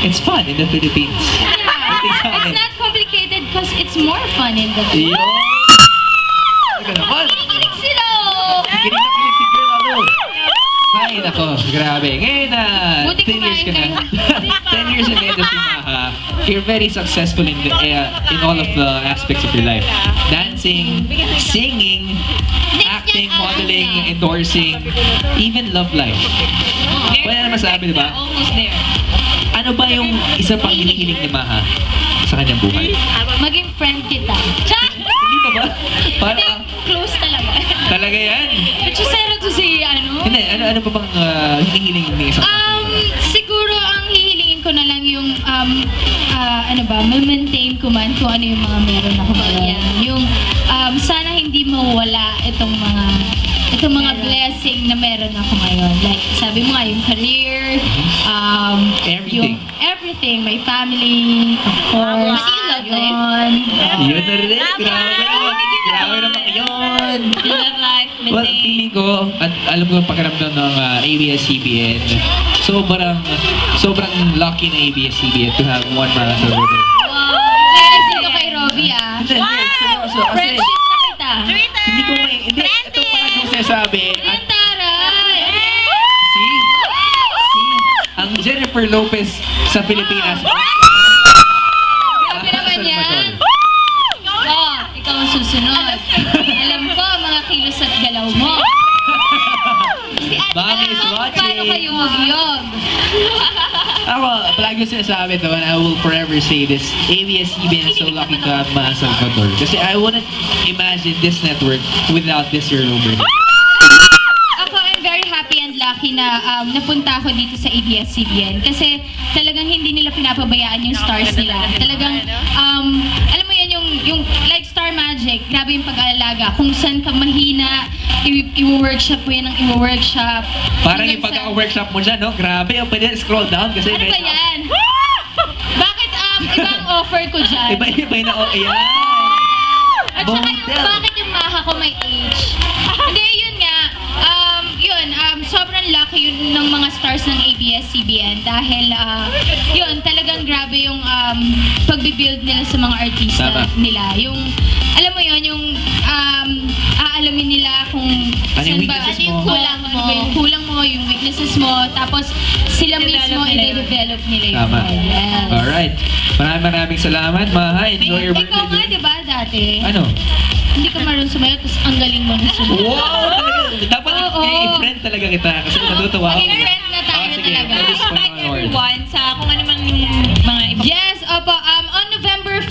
it's fun in the Philippines. Yeah, it's not complicated because it's more fun in the Yo! Ika naman. Kikinig sila! Kikinig na kinig si Girl Alo. Ay, nako, grabe. Ngayon na, Buti 10 years ka na. kumain 10 years in the industry, Maha. You're very successful in in all of the aspects of your life. Dancing, singing, acting, modeling, endorsing, even love life. Wala na masabi, di ba? Almost there. Ano ba yung isa pang hinihiling ni Maha sa kanyang buhay? Maging friend kita. Hindi ba ba? Hindi, close talaga. Talaga yan? Chusero to si ano? Hindi, ano pa bang hinihiling ni isang Siguro ang hihilingin ko na lang yung ma-maintain ko man kung ano yung mga meron ako ngayon. Yung sana hindi mawala itong mga blessing na meron ako ngayon. Like, sabi mo nga, yung career, Everything. everything, my family, of course. Pati yung love life. Yun na rin. Grabe naman yun. Love life, Well, feeling ko, at alam ko yung pakiramdam ng ABS-CBN, sobrang lucky na ABS-CBN to have one marathon with her. Wow! Blessing ko kay Robby Hindi, seryoso. Kasi Friendship na kita. hindi ko hindi, ito pa yung sinasabi. At Taray! ang Jennifer Lopez sa Pilipinas. Grabe naman yan. Oh, ikaw ang susunod. Alam ko, mga kilos at galaw mo. Mami is watching. Paano kayo magyog? Ako, palagi ko sinasabi ito, and I will forever say this, ABS-CBN is so lucky to have Maha Salvador. Kasi I wouldn't imagine this network without this year over. Ako, I'm very happy and lucky na napunta ako dito sa ABS-CBN kasi talagang hindi nila pinapabayaan yung stars nila. Talagang, alam mo yan, yung like Star Magic, grabe yung pag-aalaga. Kung saan ka mahina, i-workshop mo yan ang i-workshop. Parang Hanggang yung pagka-workshop mo dyan, no? Grabe, pwede scroll down kasi Ano ba yan? Bakit ibang offer ko dyan? Iba na, oh, ayan. At saka Bontel. bakit yung maha ko may age? Hindi, yun nga. Sobrang lucky yun ng mga stars ng ABS-CBN dahil yun, talagang grabe yung pagbibuild nila sa mga artista Tama. nila. Yung, alam mo yun, yung aalamin nila kung Ano yung saan ba, weaknesses ano yung mo? kulang mo, yung weaknesses mo, tapos sila mismo i-develop nila yun. Tama. Yes. Alright. Maraming salamat, Maha. Enjoy your Ikaw nga, birthday. di ba, dati? Ano? Hindi ka marunong sumayaw, tapos ang galing mo na sumayaw. Wow! Talaga. Dapat Oo. i-friend talaga kita kasi natutuwa ako. Maging friend na tayo Ah, sige. talaga. At this point Hi onward. everyone sa kung ano man